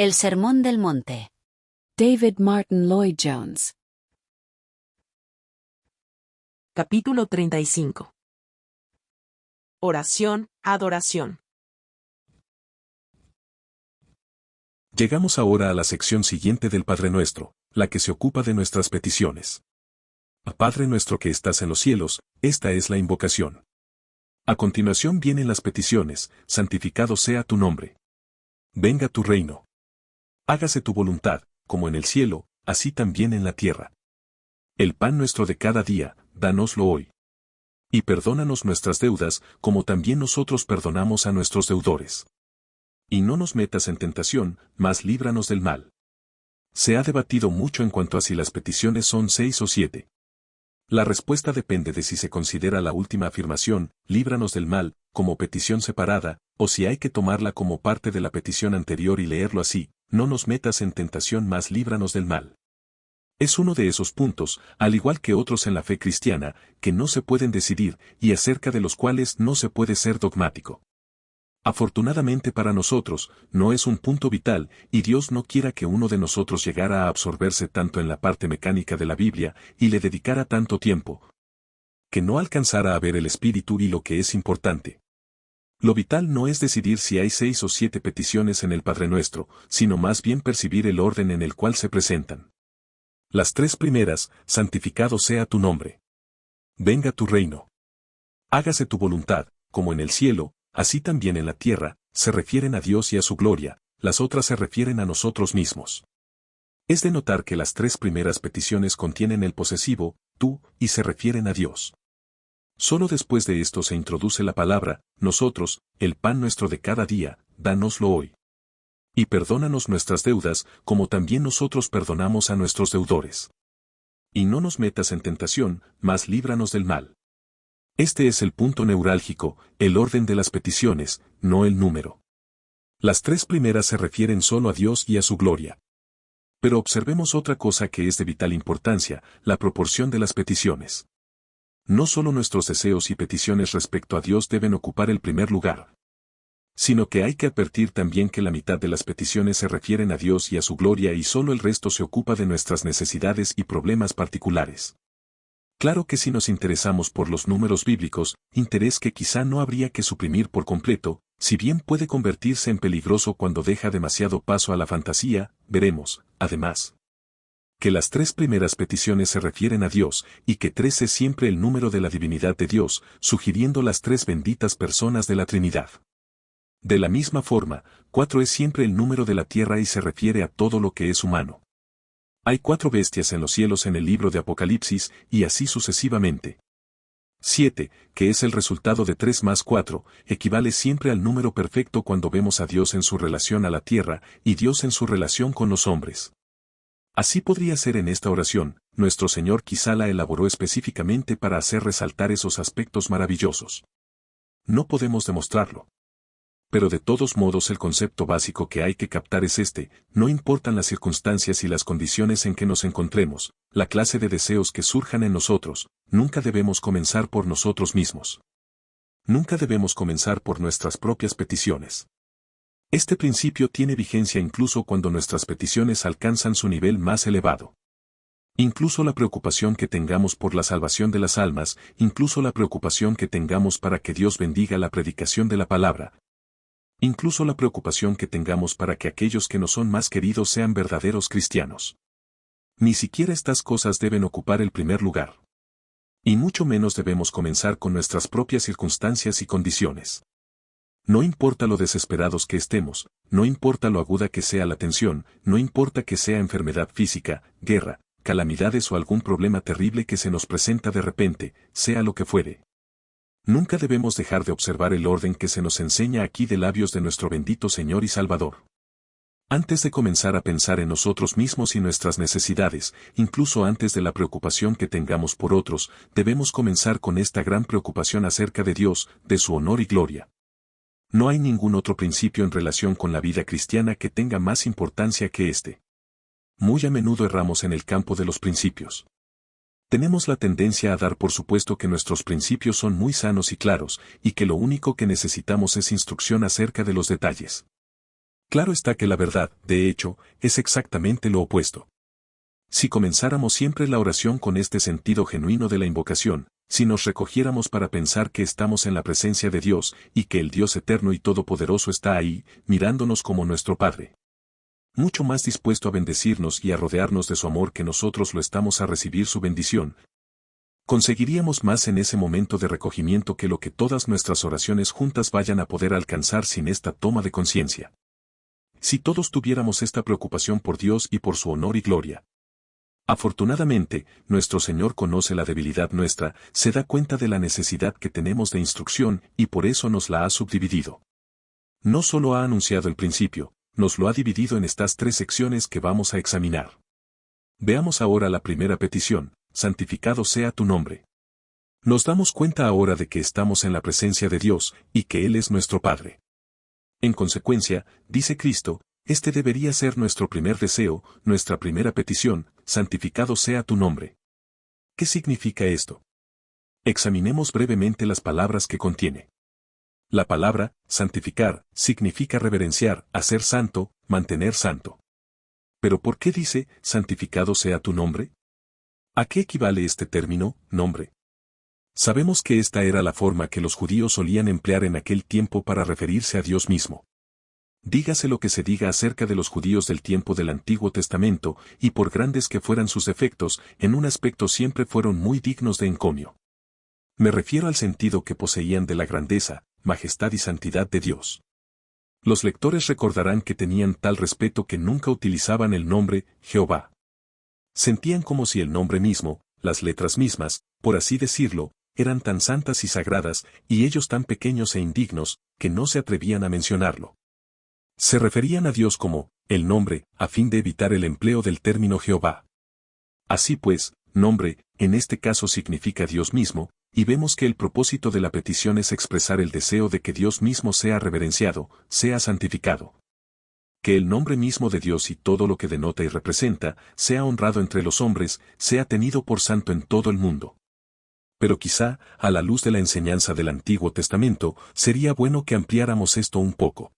El Sermón del Monte. David Martin Lloyd Jones. Capítulo 35. Oración, adoración. Llegamos ahora a la sección siguiente del Padre Nuestro, la que se ocupa de nuestras peticiones. Padre nuestro que estás en los cielos, esta es la invocación. A continuación vienen las peticiones: santificado sea tu nombre. Venga tu reino. Hágase tu voluntad, como en el cielo, así también en la tierra. El pan nuestro de cada día, dánoslo hoy. Y perdónanos nuestras deudas, como también nosotros perdonamos a nuestros deudores. Y no nos metas en tentación, mas líbranos del mal. Se ha debatido mucho en cuanto a si las peticiones son 6 o 7. La respuesta depende de si se considera la última afirmación, líbranos del mal, como petición separada, o si hay que tomarla como parte de la petición anterior y leerlo así: no nos metas en tentación mas líbranos del mal. Es uno de esos puntos, al igual que otros en la fe cristiana, que no se pueden decidir y acerca de los cuales no se puede ser dogmático. Afortunadamente para nosotros, no es un punto vital, y Dios no quiera que uno de nosotros llegara a absorberse tanto en la parte mecánica de la Biblia, y le dedicara tanto tiempo, que no alcanzara a ver el espíritu y lo que es importante. Lo vital no es decidir si hay 6 o 7 peticiones en el Padre Nuestro, sino más bien percibir el orden en el cual se presentan. Las 3 primeras: santificado sea tu nombre. Venga tu reino. Hágase tu voluntad, como en el cielo, así también en la tierra, se refieren a Dios y a su gloria; las otras se refieren a nosotros mismos. Es de notar que las 3 primeras peticiones contienen el posesivo, tú, y se refieren a Dios. Solo después de esto se introduce la palabra, nosotros: el pan nuestro de cada día, dánoslo hoy. Y perdónanos nuestras deudas, como también nosotros perdonamos a nuestros deudores. Y no nos metas en tentación, mas líbranos del mal. Este es el punto neurálgico, el orden de las peticiones, no el número. Las 3 primeras se refieren solo a Dios y a su gloria. Pero observemos otra cosa que es de vital importancia: la proporción de las peticiones. No solo nuestros deseos y peticiones respecto a Dios deben ocupar el primer lugar, sino que hay que advertir también que la mitad de las peticiones se refieren a Dios y a su gloria, y solo el resto se ocupa de nuestras necesidades y problemas particulares. Claro que si nos interesamos por los números bíblicos, interés que quizá no habría que suprimir por completo, si bien puede convertirse en peligroso cuando deja demasiado paso a la fantasía, veremos, además, que las 3 primeras peticiones se refieren a Dios, y que 3 es siempre el número de la divinidad de Dios, sugiriendo las 3 benditas personas de la Trinidad. De la misma forma, 4 es siempre el número de la tierra y se refiere a todo lo que es humano. Hay 4 bestias en los cielos en el libro de Apocalipsis, y así sucesivamente. 7, que es el resultado de 3 más 4, equivale siempre al número perfecto cuando vemos a Dios en su relación a la tierra, y Dios en su relación con los hombres. Así podría ser en esta oración: nuestro Señor quizá la elaboró específicamente para hacer resaltar esos aspectos maravillosos. No podemos demostrarlo. Pero de todos modos el concepto básico que hay que captar es este: no importan las circunstancias y las condiciones en que nos encontremos, la clase de deseos que surjan en nosotros, nunca debemos comenzar por nosotros mismos. Nunca debemos comenzar por nuestras propias peticiones. Este principio tiene vigencia incluso cuando nuestras peticiones alcanzan su nivel más elevado. Incluso la preocupación que tengamos por la salvación de las almas, incluso la preocupación que tengamos para que Dios bendiga la predicación de la palabra, incluso la preocupación que tengamos para que aquellos que nos son más queridos sean verdaderos cristianos. Ni siquiera estas cosas deben ocupar el primer lugar. Y mucho menos debemos comenzar con nuestras propias circunstancias y condiciones. No importa lo desesperados que estemos, no importa lo aguda que sea la tensión, no importa que sea enfermedad física, guerra, calamidades o algún problema terrible que se nos presenta de repente, sea lo que fuere. Nunca debemos dejar de observar el orden que se nos enseña aquí de labios de nuestro bendito Señor y Salvador. Antes de comenzar a pensar en nosotros mismos y nuestras necesidades, incluso antes de la preocupación que tengamos por otros, debemos comenzar con esta gran preocupación acerca de Dios, de su honor y gloria. No hay ningún otro principio en relación con la vida cristiana que tenga más importancia que este. Muy a menudo erramos en el campo de los principios. Tenemos la tendencia a dar por supuesto que nuestros principios son muy sanos y claros, y que lo único que necesitamos es instrucción acerca de los detalles. Claro está que la verdad, de hecho, es exactamente lo opuesto. Si comenzáramos siempre la oración con este sentido genuino de la invocación, si nos recogiéramos para pensar que estamos en la presencia de Dios y que el Dios eterno y todopoderoso está ahí, mirándonos como nuestro Padre, mucho más dispuesto a bendecirnos y a rodearnos de su amor que nosotros lo estamos a recibir su bendición, conseguiríamos más en ese momento de recogimiento que lo que todas nuestras oraciones juntas vayan a poder alcanzar sin esta toma de conciencia. Si todos tuviéramos esta preocupación por Dios y por su honor y gloria. Afortunadamente, nuestro Señor conoce la debilidad nuestra, se da cuenta de la necesidad que tenemos de instrucción y por eso nos la ha subdividido. No solo ha anunciado el principio, nos lo ha dividido en estas 3 secciones que vamos a examinar. Veamos ahora la primera petición: santificado sea tu nombre. Nos damos cuenta ahora de que estamos en la presencia de Dios y que Él es nuestro Padre. En consecuencia, dice Cristo, este debería ser nuestro primer deseo, nuestra primera petición: santificado sea tu nombre. ¿Qué significa esto? Examinemos brevemente las palabras que contiene. La palabra, santificar, significa reverenciar, hacer santo, mantener santo. ¿Pero por qué dice, santificado sea tu nombre? ¿A qué equivale este término, nombre? Sabemos que esta era la forma que los judíos solían emplear en aquel tiempo para referirse a Dios mismo. Dígase lo que se diga acerca de los judíos del tiempo del Antiguo Testamento, y por grandes que fueran sus defectos, en un aspecto siempre fueron muy dignos de encomio. Me refiero al sentido que poseían de la grandeza, majestad y santidad de Dios. Los lectores recordarán que tenían tal respeto que nunca utilizaban el nombre Jehová. Sentían como si el nombre mismo, las letras mismas, por así decirlo, eran tan santas y sagradas, y ellos tan pequeños e indignos, que no se atrevían a mencionarlo. Se referían a Dios como el nombre, a fin de evitar el empleo del término Jehová. Así pues, nombre, en este caso significa Dios mismo, y vemos que el propósito de la petición es expresar el deseo de que Dios mismo sea reverenciado, sea santificado. Que el nombre mismo de Dios y todo lo que denota y representa, sea honrado entre los hombres, sea tenido por santo en todo el mundo. Pero quizá, a la luz de la enseñanza del Antiguo Testamento, sería bueno que ampliáramos esto un poco.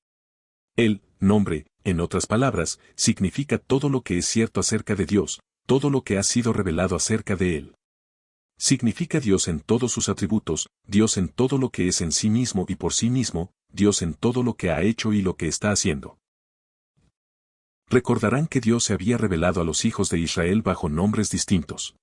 El nombre, en otras palabras, significa todo lo que es cierto acerca de Dios, todo lo que ha sido revelado acerca de Él. Significa Dios en todos sus atributos, Dios en todo lo que es en sí mismo y por sí mismo, Dios en todo lo que ha hecho y lo que está haciendo. Recordarán que Dios se había revelado a los hijos de Israel bajo nombres distintos.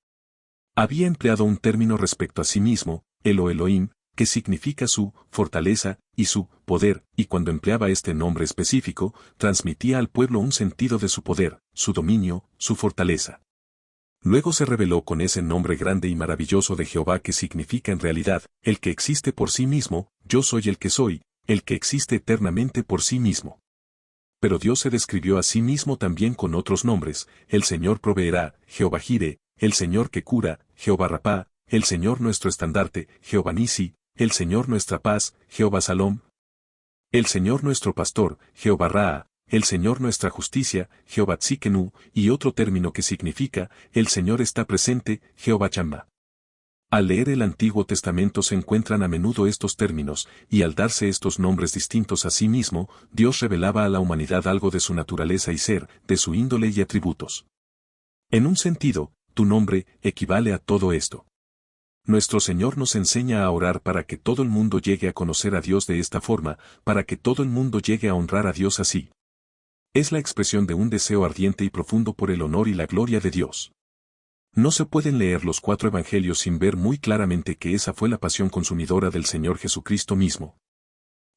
Había empleado un término respecto a sí mismo, Elohim, que significa su fortaleza y su poder, y cuando empleaba este nombre específico, transmitía al pueblo un sentido de su poder, su dominio, su fortaleza. Luego se reveló con ese nombre grande y maravilloso de Jehová que significa en realidad, el que existe por sí mismo, yo soy el que soy, el que existe eternamente por sí mismo. Pero Dios se describió a sí mismo también con otros nombres: el Señor proveerá, Jehová Jireh, el Señor que cura, Jehová Rapá, el Señor nuestro estandarte, Jehová Nisi, el Señor nuestra paz, Jehová Salom, el Señor nuestro pastor, Jehová Raa, el Señor nuestra justicia, Jehová Tzikenu, y otro término que significa, el Señor está presente, Jehová Chamma. Al leer el Antiguo Testamento se encuentran a menudo estos términos, y al darse estos nombres distintos a sí mismo, Dios revelaba a la humanidad algo de su naturaleza y ser, de su índole y atributos. En un sentido, tu nombre equivale a todo esto. Nuestro Señor nos enseña a orar para que todo el mundo llegue a conocer a Dios de esta forma, para que todo el mundo llegue a honrar a Dios así. Es la expresión de un deseo ardiente y profundo por el honor y la gloria de Dios. No se pueden leer los 4 evangelios sin ver muy claramente que esa fue la pasión consumidora del Señor Jesucristo mismo.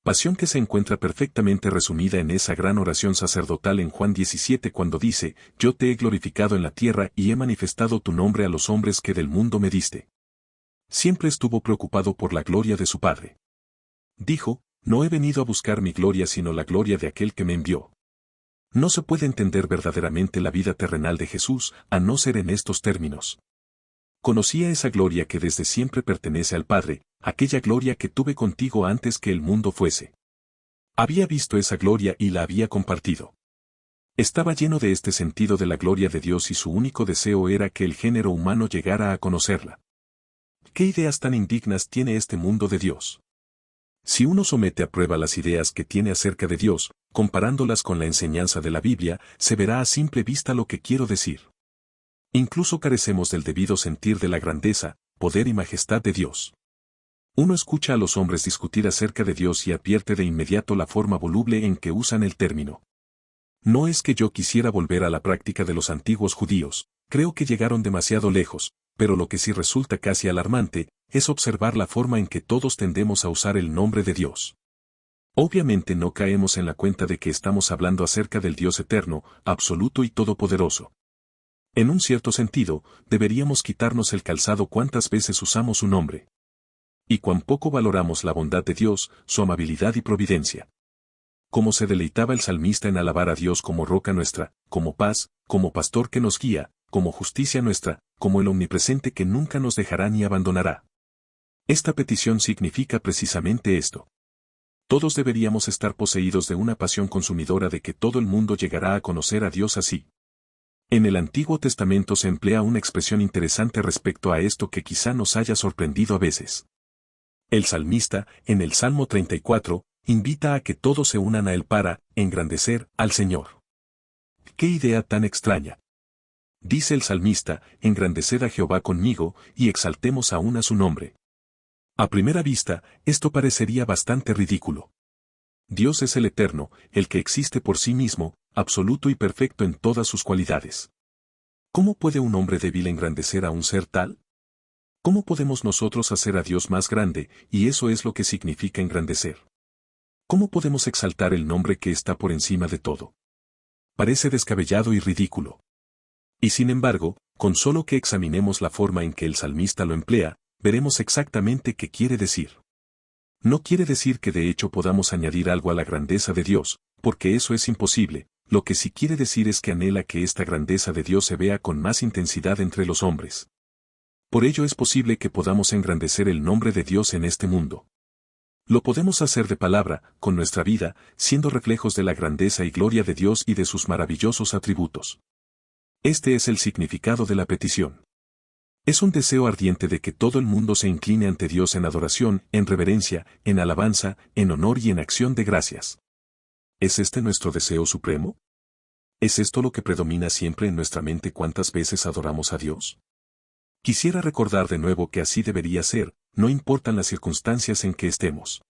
Pasión que se encuentra perfectamente resumida en esa gran oración sacerdotal en Juan 17 cuando dice, yo te he glorificado en la tierra y he manifestado tu nombre a los hombres que del mundo me diste. Siempre estuvo preocupado por la gloria de su Padre. Dijo, no he venido a buscar mi gloria sino la gloria de aquel que me envió. No se puede entender verdaderamente la vida terrenal de Jesús a no ser en estos términos. Conocía esa gloria que desde siempre pertenece al Padre, aquella gloria que tuve contigo antes que el mundo fuese. Había visto esa gloria y la había compartido. Estaba lleno de este sentido de la gloria de Dios y su único deseo era que el género humano llegara a conocerla. ¿Qué ideas tan indignas tiene este mundo de Dios? Si uno somete a prueba las ideas que tiene acerca de Dios, comparándolas con la enseñanza de la Biblia, se verá a simple vista lo que quiero decir. Incluso carecemos del debido sentir de la grandeza, poder y majestad de Dios. Uno escucha a los hombres discutir acerca de Dios y advierte de inmediato la forma voluble en que usan el término. No es que yo quisiera volver a la práctica de los antiguos judíos, creo que llegaron demasiado lejos, pero lo que sí resulta casi alarmante, es observar la forma en que todos tendemos a usar el nombre de Dios. Obviamente no caemos en la cuenta de que estamos hablando acerca del Dios eterno, absoluto y todopoderoso. En un cierto sentido, deberíamos quitarnos el calzado cuántas veces usamos su nombre. Y cuán poco valoramos la bondad de Dios, su amabilidad y providencia. Cómo se deleitaba el salmista en alabar a Dios como roca nuestra, como paz, como pastor que nos guía, como justicia nuestra, como el omnipresente que nunca nos dejará ni abandonará. Esta petición significa precisamente esto. Todos deberíamos estar poseídos de una pasión consumidora de que todo el mundo llegará a conocer a Dios así. En el Antiguo Testamento se emplea una expresión interesante respecto a esto que quizá nos haya sorprendido a veces. El salmista, en el Salmo 34, invita a que todos se unan a él para engrandecer al Señor. ¡Qué idea tan extraña! Dice el salmista, engrandeced a Jehová conmigo, y exaltemos aún a su nombre. A primera vista, esto parecería bastante ridículo. Dios es el eterno, el que existe por sí mismo, absoluto y perfecto en todas sus cualidades. ¿Cómo puede un hombre débil engrandecer a un ser tal? ¿Cómo podemos nosotros hacer a Dios más grande, y eso es lo que significa engrandecer? ¿Cómo podemos exaltar el nombre que está por encima de todo? Parece descabellado y ridículo. Y sin embargo, con solo que examinemos la forma en que el salmista lo emplea, veremos exactamente qué quiere decir. No quiere decir que de hecho podamos añadir algo a la grandeza de Dios, porque eso es imposible, lo que sí quiere decir es que anhela que esta grandeza de Dios se vea con más intensidad entre los hombres. Por ello es posible que podamos engrandecer el nombre de Dios en este mundo. Lo podemos hacer de palabra, con nuestra vida, siendo reflejos de la grandeza y gloria de Dios y de sus maravillosos atributos. Este es el significado de la petición. Es un deseo ardiente de que todo el mundo se incline ante Dios en adoración, en reverencia, en alabanza, en honor y en acción de gracias. ¿Es este nuestro deseo supremo? ¿Es esto lo que predomina siempre en nuestra mente cuántas veces adoramos a Dios? Quisiera recordar de nuevo que así debería ser, no importan las circunstancias en que estemos.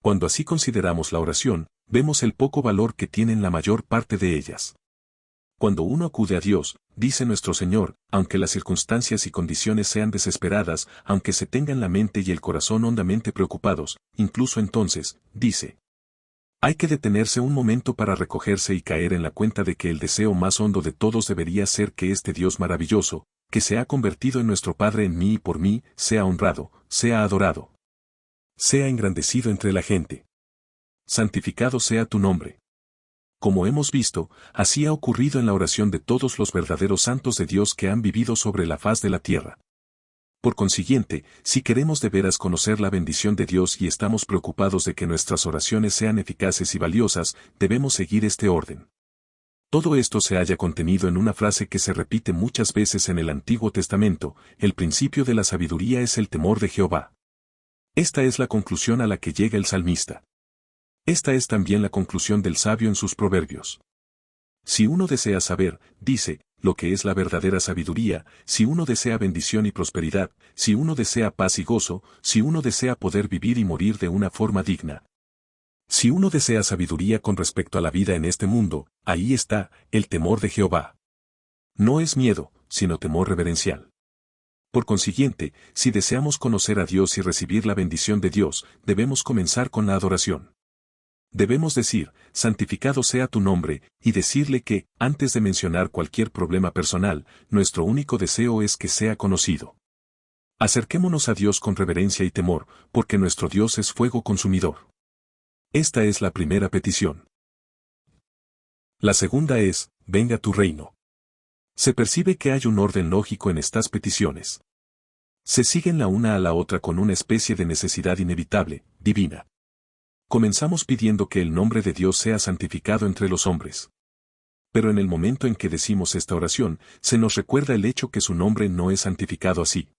Cuando así consideramos la oración, vemos el poco valor que tienen la mayor parte de ellas. Cuando uno acude a Dios, dice nuestro Señor, aunque las circunstancias y condiciones sean desesperadas, aunque se tengan la mente y el corazón hondamente preocupados, incluso entonces, dice. Hay que detenerse un momento para recogerse y caer en la cuenta de que el deseo más hondo de todos debería ser que este Dios maravilloso, que se ha convertido en nuestro Padre en mí y por mí, sea honrado, sea adorado. Sea engrandecido entre la gente. Santificado sea tu nombre. Como hemos visto, así ha ocurrido en la oración de todos los verdaderos santos de Dios que han vivido sobre la faz de la tierra. Por consiguiente, si queremos de veras conocer la bendición de Dios y estamos preocupados de que nuestras oraciones sean eficaces y valiosas, debemos seguir este orden. Todo esto se halla contenido en una frase que se repite muchas veces en el Antiguo Testamento: el principio de la sabiduría es el temor de Jehová. Esta es la conclusión a la que llega el salmista. Esta es también la conclusión del sabio en sus proverbios. Si uno desea saber, dice, lo que es la verdadera sabiduría, si uno desea bendición y prosperidad, si uno desea paz y gozo, si uno desea poder vivir y morir de una forma digna. Si uno desea sabiduría con respecto a la vida en este mundo, ahí está, el temor de Jehová. No es miedo, sino temor reverencial. Por consiguiente, si deseamos conocer a Dios y recibir la bendición de Dios, debemos comenzar con la adoración. Debemos decir, santificado sea tu nombre, y decirle que, antes de mencionar cualquier problema personal, nuestro único deseo es que sea conocido. Acerquémonos a Dios con reverencia y temor, porque nuestro Dios es fuego consumidor. Esta es la primera petición. La segunda es, venga tu reino. Se percibe que hay un orden lógico en estas peticiones. Se siguen la una a la otra con una especie de necesidad inevitable, divina. Comenzamos pidiendo que el nombre de Dios sea santificado entre los hombres. Pero en el momento en que decimos esta oración, se nos recuerda el hecho que su nombre no es santificado así.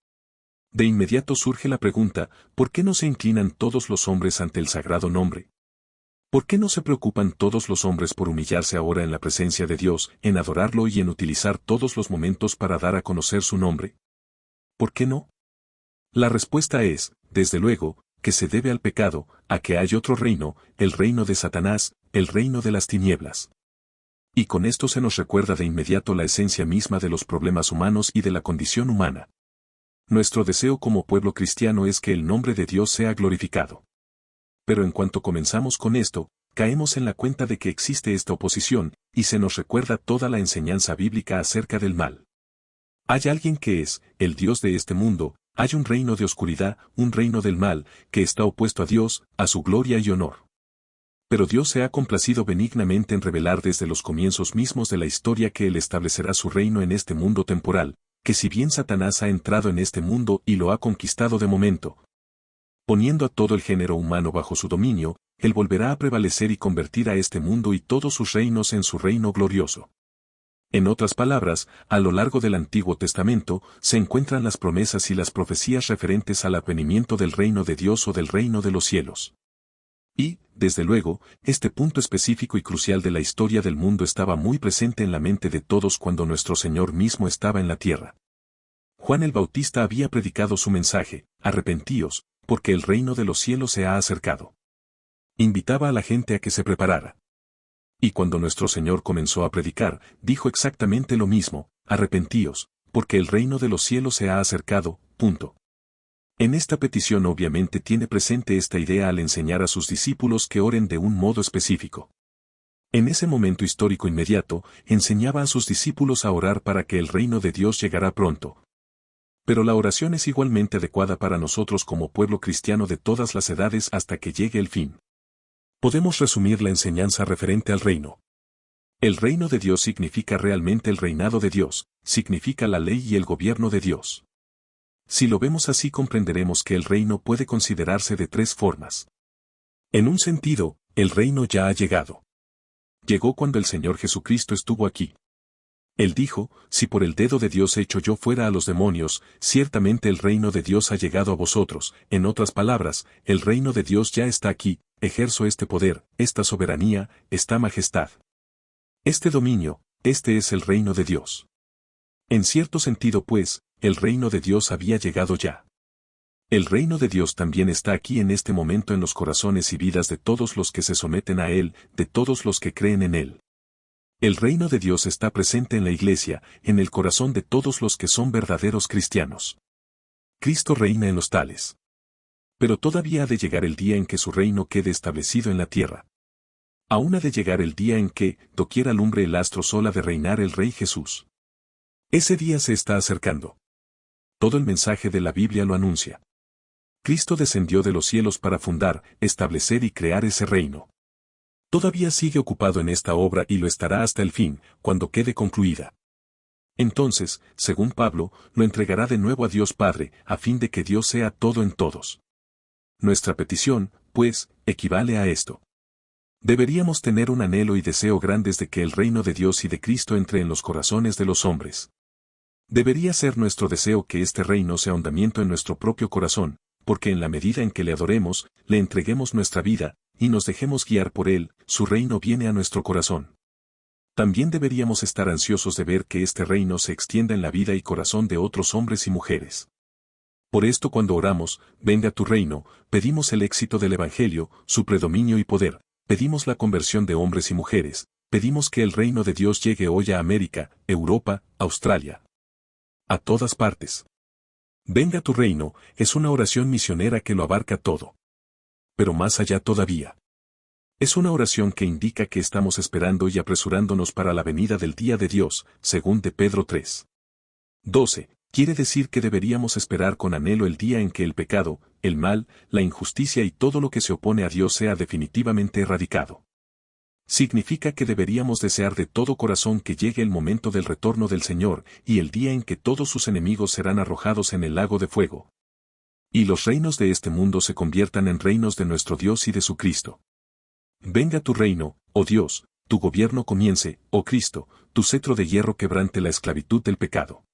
De inmediato surge la pregunta, ¿por qué no se inclinan todos los hombres ante el sagrado nombre? ¿Por qué no se preocupan todos los hombres por humillarse ahora en la presencia de Dios, en adorarlo y en utilizar todos los momentos para dar a conocer su nombre? ¿Por qué no? La respuesta es, desde luego, que se debe al pecado, a que hay otro reino, el reino de Satanás, el reino de las tinieblas. Y con esto se nos recuerda de inmediato la esencia misma de los problemas humanos y de la condición humana. Nuestro deseo como pueblo cristiano es que el nombre de Dios sea glorificado. Pero en cuanto comenzamos con esto, caemos en la cuenta de que existe esta oposición, y se nos recuerda toda la enseñanza bíblica acerca del mal. Hay alguien que es, el Dios de este mundo, hay un reino de oscuridad, un reino del mal, que está opuesto a Dios, a su gloria y honor. Pero Dios se ha complacido benignamente en revelar desde los comienzos mismos de la historia que Él establecerá su reino en este mundo temporal, que si bien Satanás ha entrado en este mundo y lo ha conquistado de momento, poniendo a todo el género humano bajo su dominio, Él volverá a prevalecer y convertir a este mundo y todos sus reinos en su reino glorioso. En otras palabras, a lo largo del Antiguo Testamento, se encuentran las promesas y las profecías referentes al advenimiento del reino de Dios o del reino de los cielos. Y, desde luego, este punto específico y crucial de la historia del mundo estaba muy presente en la mente de todos cuando nuestro Señor mismo estaba en la tierra. Juan el Bautista había predicado su mensaje, arrepentíos, porque el reino de los cielos se ha acercado. Invitaba a la gente a que se preparara. Y cuando nuestro Señor comenzó a predicar, dijo exactamente lo mismo, arrepentíos, porque el reino de los cielos se ha acercado, punto. En esta petición obviamente tiene presente esta idea al enseñar a sus discípulos que oren de un modo específico. En ese momento histórico inmediato, enseñaba a sus discípulos a orar para que el reino de Dios llegara pronto. Pero la oración es igualmente adecuada para nosotros como pueblo cristiano de todas las edades hasta que llegue el fin. Podemos resumir la enseñanza referente al reino. El reino de Dios significa realmente el reinado de Dios, significa la ley y el gobierno de Dios. Si lo vemos así comprenderemos que el reino puede considerarse de tres formas. En un sentido, el reino ya ha llegado. Llegó cuando el Señor Jesucristo estuvo aquí. Él dijo, si por el dedo de Dios echo yo fuera a los demonios, ciertamente el reino de Dios ha llegado a vosotros. En otras palabras, el reino de Dios ya está aquí, ejerzo este poder, esta soberanía, esta majestad. Este dominio, este es el reino de Dios. En cierto sentido pues, el reino de Dios había llegado ya. El reino de Dios también está aquí en este momento en los corazones y vidas de todos los que se someten a Él, de todos los que creen en Él. El reino de Dios está presente en la Iglesia, en el corazón de todos los que son verdaderos cristianos. Cristo reina en los tales. Pero todavía ha de llegar el día en que su reino quede establecido en la tierra. Aún ha de llegar el día en que, doquiera alumbre el astro sol ha de reinar el Rey Jesús. Ese día se está acercando. Todo el mensaje de la Biblia lo anuncia. Cristo descendió de los cielos para fundar, establecer y crear ese reino. Todavía sigue ocupado en esta obra y lo estará hasta el fin, cuando quede concluida. Entonces, según Pablo, lo entregará de nuevo a Dios Padre, a fin de que Dios sea todo en todos. Nuestra petición, pues, equivale a esto. Deberíamos tener un anhelo y deseo grandes de que el reino de Dios y de Cristo entre en los corazones de los hombres. Debería ser nuestro deseo que este reino sea hondamiento en nuestro propio corazón, porque en la medida en que le adoremos, le entreguemos nuestra vida, y nos dejemos guiar por él, su reino viene a nuestro corazón. También deberíamos estar ansiosos de ver que este reino se extienda en la vida y corazón de otros hombres y mujeres. Por esto cuando oramos, venga tu reino, pedimos el éxito del Evangelio, su predominio y poder, pedimos la conversión de hombres y mujeres, pedimos que el reino de Dios llegue hoy a América, Europa, Australia. A todas partes. Venga tu reino, es una oración misionera que lo abarca todo. Pero más allá todavía. Es una oración que indica que estamos esperando y apresurándonos para la venida del día de Dios, según de Pedro 3. 12. Quiere decir que deberíamos esperar con anhelo el día en que el pecado, el mal, la injusticia y todo lo que se opone a Dios sea definitivamente erradicado. Significa que deberíamos desear de todo corazón que llegue el momento del retorno del Señor y el día en que todos sus enemigos serán arrojados en el lago de fuego. Y los reinos de este mundo se conviertan en reinos de nuestro Dios y de su Cristo. Venga tu reino, oh Dios, tu gobierno comience, oh Cristo, tu cetro de hierro quebrante la esclavitud del pecado.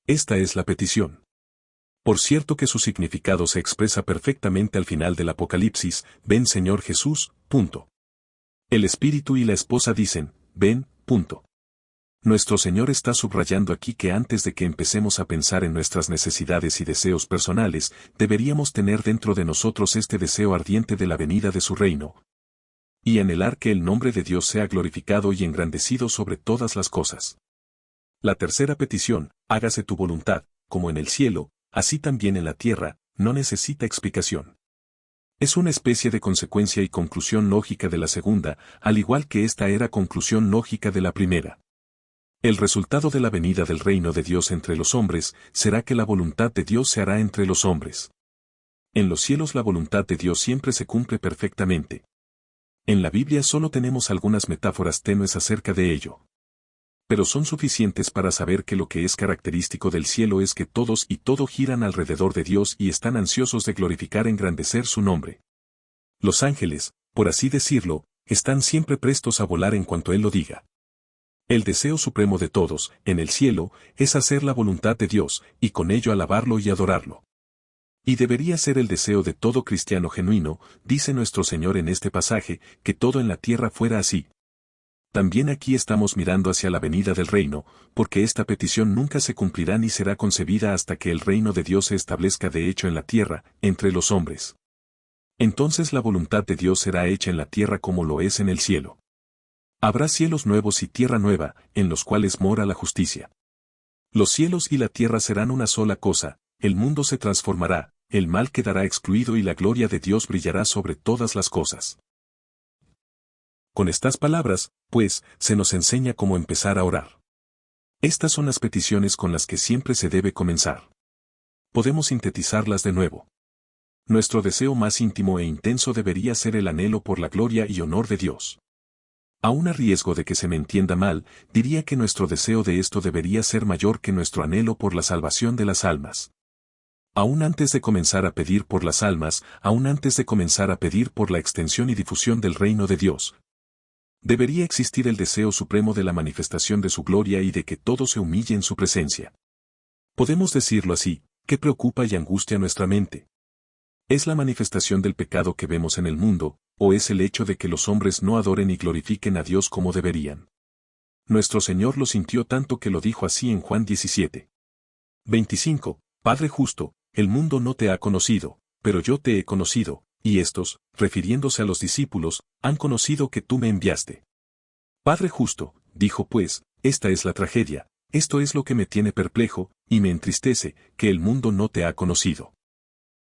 Esta es la petición. Por cierto que su significado se expresa perfectamente al final del Apocalipsis, ven Señor Jesús, punto. El Espíritu y la esposa dicen, ven, punto. Nuestro Señor está subrayando aquí que antes de que empecemos a pensar en nuestras necesidades y deseos personales, deberíamos tener dentro de nosotros este deseo ardiente de la venida de su reino, y anhelar que el nombre de Dios sea glorificado y engrandecido sobre todas las cosas. La tercera petición, hágase tu voluntad, como en el cielo, así también en la tierra, no necesita explicación. Es una especie de consecuencia y conclusión lógica de la segunda, al igual que esta era conclusión lógica de la primera. El resultado de la venida del reino de Dios entre los hombres será que la voluntad de Dios se hará entre los hombres. En los cielos la voluntad de Dios siempre se cumple perfectamente. En la Biblia solo tenemos algunas metáforas tenues acerca de ello. Pero son suficientes para saber que lo que es característico del cielo es que todos y todo giran alrededor de Dios y están ansiosos de glorificar y engrandecer su nombre. Los ángeles, por así decirlo, están siempre prestos a volar en cuanto Él lo diga. El deseo supremo de todos, en el cielo, es hacer la voluntad de Dios, y con ello alabarlo y adorarlo. Y debería ser el deseo de todo cristiano genuino, dice nuestro Señor en este pasaje, que todo en la tierra fuera así. También aquí estamos mirando hacia la venida del reino, porque esta petición nunca se cumplirá ni será concebida hasta que el reino de Dios se establezca de hecho en la tierra, entre los hombres. Entonces la voluntad de Dios será hecha en la tierra como lo es en el cielo. Habrá cielos nuevos y tierra nueva, en los cuales mora la justicia. Los cielos y la tierra serán una sola cosa, el mundo se transformará, el mal quedará excluido y la gloria de Dios brillará sobre todas las cosas. Con estas palabras, pues, se nos enseña cómo empezar a orar. Estas son las peticiones con las que siempre se debe comenzar. Podemos sintetizarlas de nuevo. Nuestro deseo más íntimo e intenso debería ser el anhelo por la gloria y honor de Dios. Aún a riesgo de que se me entienda mal, diría que nuestro deseo de esto debería ser mayor que nuestro anhelo por la salvación de las almas. Aún antes de comenzar a pedir por las almas, aún antes de comenzar a pedir por la extensión y difusión del reino de Dios, debería existir el deseo supremo de la manifestación de su gloria y de que todo se humille en su presencia. Podemos decirlo así, ¿qué preocupa y angustia nuestra mente? ¿Es la manifestación del pecado que vemos en el mundo, o es el hecho de que los hombres no adoren y glorifiquen a Dios como deberían? Nuestro Señor lo sintió tanto que lo dijo así en Juan 17:25, Padre justo, el mundo no te ha conocido, pero yo te he conocido, y estos, refiriéndose a los discípulos, han conocido que tú me enviaste. Padre justo, dijo pues, esta es la tragedia, esto es lo que me tiene perplejo, y me entristece, que el mundo no te ha conocido.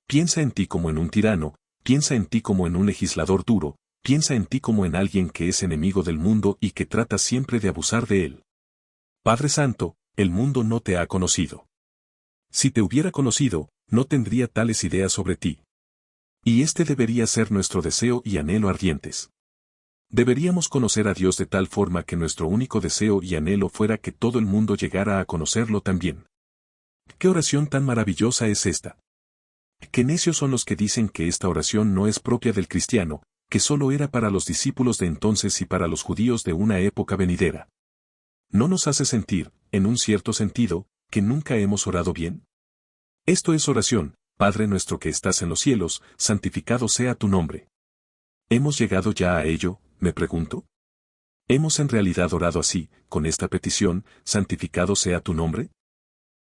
Piensa en ti como en un tirano, piensa en ti como en un legislador duro, piensa en ti como en alguien que es enemigo del mundo y que trata siempre de abusar de él. Padre Santo, el mundo no te ha conocido. Si te hubiera conocido, no tendría tales ideas sobre ti. Y este debería ser nuestro deseo y anhelo ardientes. Deberíamos conocer a Dios de tal forma que nuestro único deseo y anhelo fuera que todo el mundo llegara a conocerlo también. ¿Qué oración tan maravillosa es esta? Qué necios son los que dicen que esta oración no es propia del cristiano, que solo era para los discípulos de entonces y para los judíos de una época venidera. ¿No nos hace sentir, en un cierto sentido, que nunca hemos orado bien? Esto es oración, Padre nuestro que estás en los cielos, santificado sea tu nombre. ¿Hemos llegado ya a ello, me pregunto? ¿Hemos en realidad orado así, con esta petición, santificado sea tu nombre?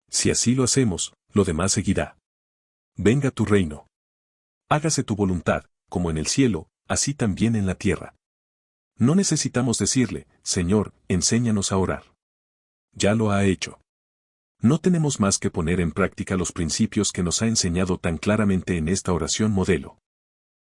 Si así lo hacemos, lo demás seguirá. Venga tu reino. Hágase tu voluntad, como en el cielo, así también en la tierra. No necesitamos decirle, Señor, enséñanos a orar. Ya lo ha hecho. No tenemos más que poner en práctica los principios que nos ha enseñado tan claramente en esta oración modelo.